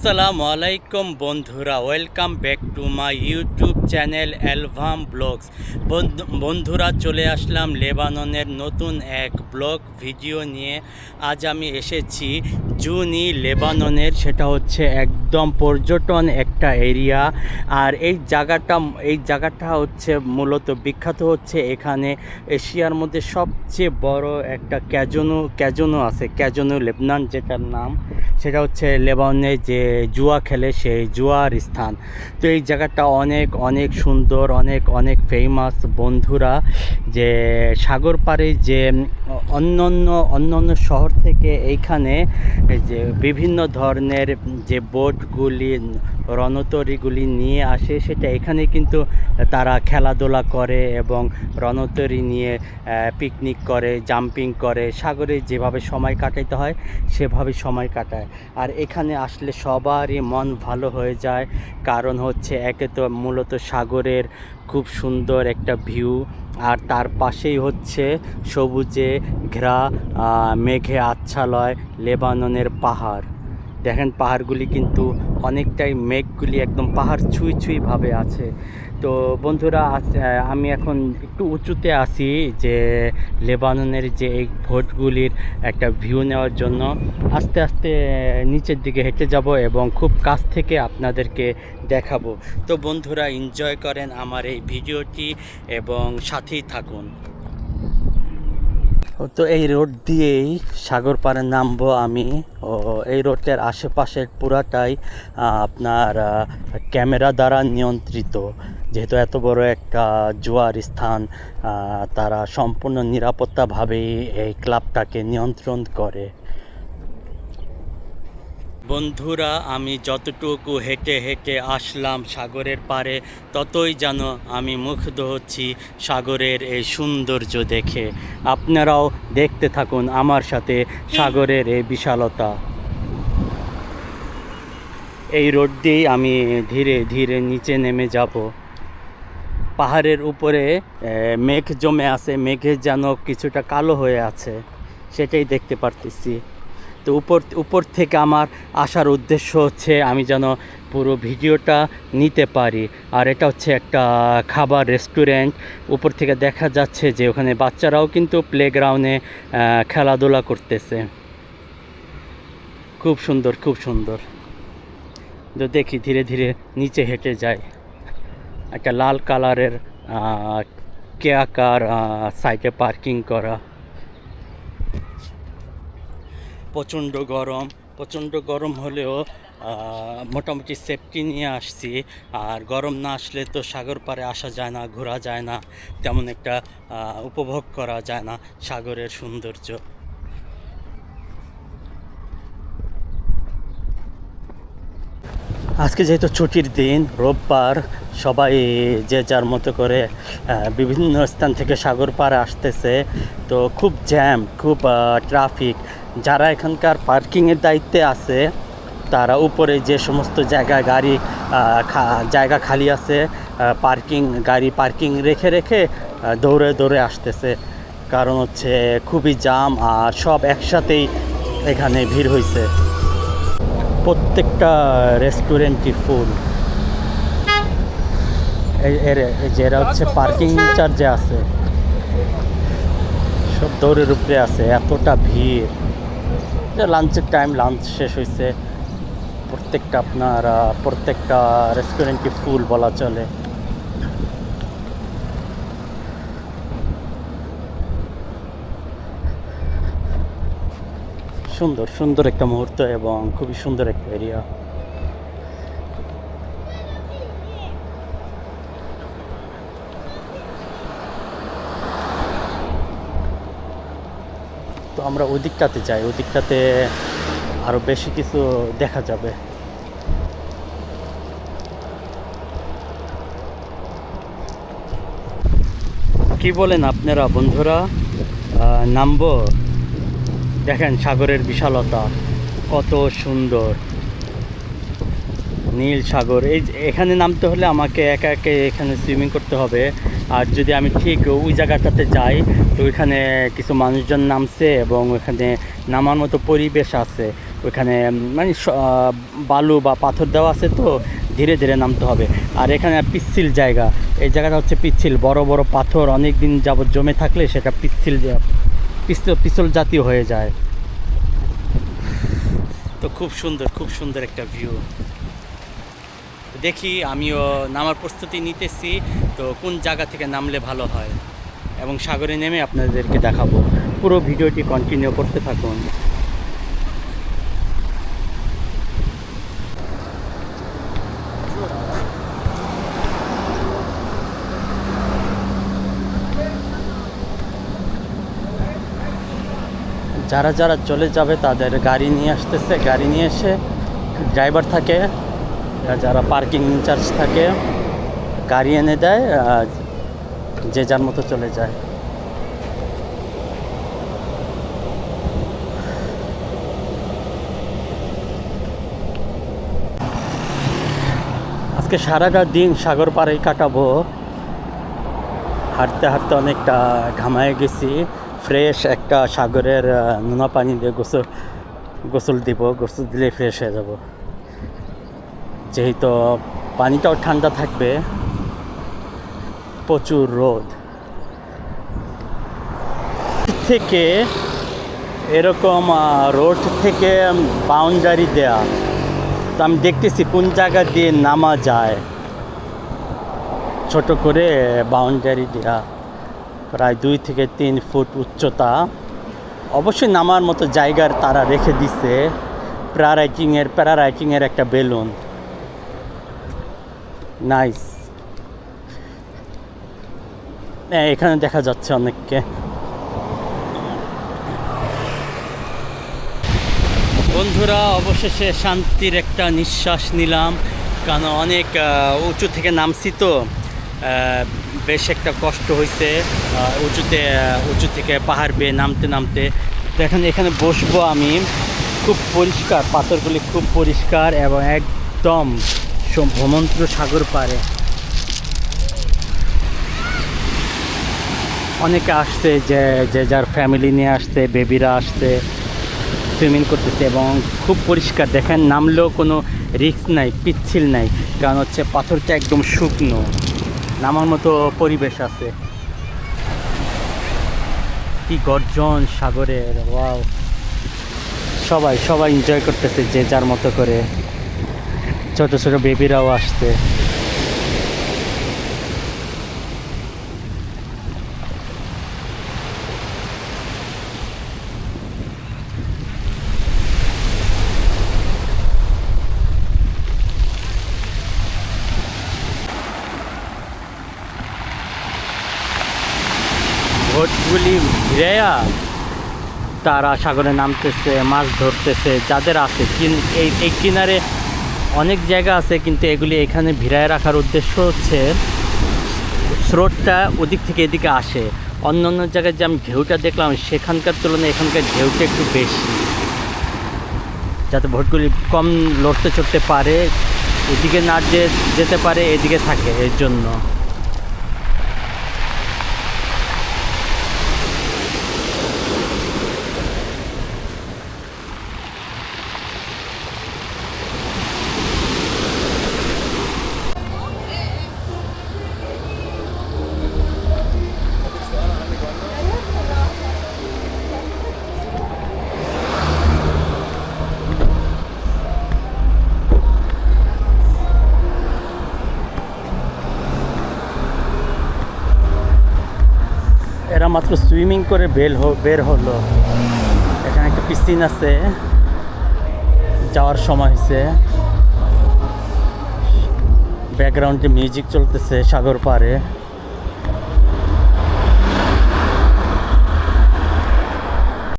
আসসালামু আলাইকুম বন্ধুরা, welcome back to my YouTube channel album blogs. বন্ধুরা, চলে আসলাম লেবাননের নতুন এক ব্লগ ভিডিও নিয়ে। আজ আমি এসেছি জুনি লেবাননের, সেটা হচ্ছে একদম পর্যটন একটা এরিয়া। আর এই জায়গাটা হচ্ছে মূলত বিখ্যাত হচ্ছে এখানে এশিয়ার মধ্যে সবচেয়ে বড় একটা ক্যাজনো আছে, ক্যাজনো লেবানন যেটার নাম, সেটা হচ্ছে লেবাননে যে জুয়া খেলে সেই জুয়ার স্থান। তো এই জায়গাটা অনেক অনেক সুন্দর, অনেক অনেক ফেমাস বন্ধুরা। যে সাগর পাড়ে যে অন্য শহর থেকে এইখানে যে বিভিন্ন ধরনের যে বোটগুলি, রণতরীগুলি নিয়ে আসে, সেটা এখানে কিন্তু তারা খেলাধুলা করে এবং রণতরী নিয়ে পিকনিক করে, জাম্পিং করে, সাগরে যেভাবে সময় কাটাতে হয় সেভাবে সময় কাটায়। আর এখানে আসলে সবারই মন ভালো হয়ে যায়, কারণ হচ্ছে একে তো মূলত সাগরের খুব সুন্দর একটা ভিউ, আর তার পাশেই হচ্ছে সবুজে ঘেরা মেঘে আচ্ছালয় লেবাননের পাহাড়। দেখেন পাহাড়গুলি কিন্তু অনেকটাই, মেঘগুলি একদম পাহাড় ছুঁই ছুঁই ভাবে আছে। তো বন্ধুরা, আমি এখন একটু উঁচুতে আছি যে লেবাননের যে এই ভোটগুলির একটা ভিউ নেওয়ার জন্য। আস্তে আস্তে নিচের দিকে হেঁটে যাব এবং খুব কাছ থেকে আপনাদেরকে দেখাবো। তো বন্ধুরা, এনজয় করেন আমার এই ভিডিওটি এবং সাথেই থাকুন। তো এই রোড দিয়েই সাগর পাড়ে নামবো আমি। ও এই রোডের আশেপাশের পুরাটাই আপনার ক্যামেরা দ্বারা নিয়ন্ত্রিত, যেহেতু এত বড় একটা জুয়ার স্থান। তারা সম্পূর্ণ নিরাপত্তাভাবেই এই ক্লাবটাকে নিয়ন্ত্রণ করে। বন্ধুরা, আমি যতটুকু হেঁটে হেঁটে আসলাম সাগরের পাড়ে, ততই যেন আমি মুগ্ধ হচ্ছি সাগরের এই সৌন্দর্য দেখে। আপনারাও দেখতে থাকুন আমার সাথে সাগরের এই বিশালতা। এই রোড দিয়েই আমি ধীরে ধীরে নিচে নেমে যাব। পাহাড়ের উপরে মেঘ জমে আছে, মেঘে যেন কিছুটা কালো হয়ে আছে, সেটাই দেখতে পারতেছি। তো উপর থেকে আমার আসার উদ্দেশ্য হচ্ছে আমি যেন পুরো ভিডিওটা নিতে পারি। আর এটা হচ্ছে একটা খাবার রেস্টুরেন্ট। উপর থেকে দেখা যাচ্ছে যে ওখানে বাচ্চারাও কিন্তু প্লেগ্রাউন্ডে খেলাধুলা করতেছে। খুব সুন্দর, খুব সুন্দর। তো দেখি ধীরে ধীরে নিচে হেঁটে যাই। একটা লাল কালারের কেয়া কার সাইডে পার্কিং করা। প্রচণ্ড গরম হলেও মোটামুটি সেফটি নিয়ে আসছি। আর গরম না আসলে তো সাগর পাড়ে আসা যায় না, ঘোরা যায় না, তেমন একটা উপভোগ করা যায় না সাগরের সৌন্দর্য। আজকে যেহেতু ছুটির দিন, রোববার, সবাই যে যার মতো করে বিভিন্ন স্থান থেকে সাগর পাড়ে আসতেছে। তো খুব জ্যাম, খুব ট্রাফিক। যারা এখানকার পার্কিংয়ের দায়িত্বে আছে, তারা উপরে যে সমস্ত জায়গা খালি আছে, গাড়ি পার্কিং রেখে রেখে দৌড়ে দৌড়ে আসতেছে। কারণ হচ্ছে খুবই জ্যাম, আর সব একসাথেই এখানে ভিড় হয়েছে। প্রত্যেকটা রেস্টুরেন্টই ফুল। এরা হচ্ছে পার্কিং চার্জে আছে, সব দৌড়ের উপরে আছে, এতটা ভিড়। লাঞ্চের টাইম, লাঞ্চ শেষ হয়েছে। প্রত্যেকটা রেস্টুরেন্টই ফুল বলা চলে। সুন্দর সুন্দর একটা মুহূর্ত এবং খুবই সুন্দর একটা এরিয়া। তো আমরা ওই দিকটাতে যাই, ওই দিকটাতে আরও বেশি কিছু দেখা যাবে। কি বলেন আপনারা বন্ধুরা, নামবো? দেখেন সাগরের বিশালতা কত সুন্দর, নীল সাগর। এখানে নামতে হলে আমাকে একা একা এখানে সুইমিং করতে হবে। আর যদি আমি ঠিক ওই জায়গাটাতে যাই, তো ওইখানে কিছু মানুষজন নামছে এবং ওইখানে নামার মতো পরিবেশ আছে। ওইখানে মানে বালু বা পাথর দেওয়া আছে, তো ধীরে ধীরে নামতে হবে। আর এখানে পিচ্ছিল জায়গা, এই জায়গাটা হচ্ছে পিচ্ছিল, বড় বড় পাথর অনেক দিন যাবত জমে থাকলে সেটা পিছল জাতীয় হয়ে যায়। তো খুব সুন্দর একটা ভিউ। দেখি আমিও নামার প্রস্তুতি নিতেছি, তো কোন জায়গা থেকে নামলে ভালো হয় এবং সাগরে নেমে আপনাদেরকে দেখাবো। পুরো ভিডিওটি কন্টিনিউ করতে থাকুন। যারা যারা চলে যাবে তাদের গাড়ি নিয়ে আসতেছে, গাড়ি নিয়ে এসে ড্রাইভার থাকে, যারা পার্কিং ইনচার্জ থাকে গাড়ি এনে দেয়, যে যার মতো চলে যায়। আজকে সারাটা দিন সাগর পাড়েই কাটাবো। হাঁটতে হাঁটতে অনেকটা ঘামায় গেছি। ফ্রেশ একটা সাগরের নোনা পানি দিয়ে গোসল দিলে ফ্রেশ হয়ে যাব। যেহেতু পানিটাও ঠান্ডা থাকবে, প্রচুর রোদ থেকে এরকম রোড থেকে বাউন্ডারি দেয়া, তো আমি দেখতেছি কোন জায়গা দিয়ে নামা যায়। ছোট করে বাউন্ডারি দেয়া, প্রায় 2 থেকে 3 ফুট উচ্চতা। অবশ্যই নামার মতো জায়গার তারা রেখে দিছে। প্যারারাইটিংয়ের একটা বেলুন, নাইস। এখানে দেখা যাচ্ছে অনেককে। বন্ধুরা, অবশেষে শান্তির একটা নিঃশ্বাস নিলাম, কারণ অনেক উঁচু থেকে নামছি, তো বেশ একটা কষ্ট হয়েছে উঁচু থেকে পাহাড় বেয়ে নামতে। তো এখানে বসবো আমি। খুব পরিষ্কার, পাথরগুলি খুব পরিষ্কার এবং একদম ভ্রমন্ত্র সাগর পাড়ে। অনেকে আসছে, যে যার ফ্যামিলি নিয়ে আসছে, বেবিরা আসছে, সুইমিং করতেছে এবং খুব পরিষ্কার। দেখেন নামলেও কোনো রিস্ক নাই, পিচ্ছিল নাই, কারণ হচ্ছে পাথরটা একদম শুকনো, নামার মতো পরিবেশ আছে। কি গর্জন সাগরের, ওয়াও। সবাই এনজয় করতেছে যে যার মতো করে। ছোট ছোট বেবিরাও আসছে। ভোটগুলি ঘিরেয়া তারা সাগরে নামতেছে, মাছ ধরতেছে। যাদের আছে এই কিনারে অনেক জায়গা আছে, কিন্তু এগুলি এখানে ভিড়ায় রাখার উদ্দেশ্য হচ্ছে স্রোতটা ওদিক থেকে এদিকে আসে। অন্য জায়গায় যে আমি ঢেউটা দেখলাম, সেখানকার তুলনায় এখানকার ঢেউটা একটু বেশি, যাতে ভোটগুলি কম লড়তে চড়তে পারে, এদিকে না যেতে পারে, এদিকে থাকে, এর জন্য। এরা মাত্র সুইমিং করে বের হলো। এখানে একটা পিসিন আছে, যাওয়ার সময় হয়েছে। ব্যাকগ্রাউন্ডে মিউজিক চলতেছে সাগর পাড়ে।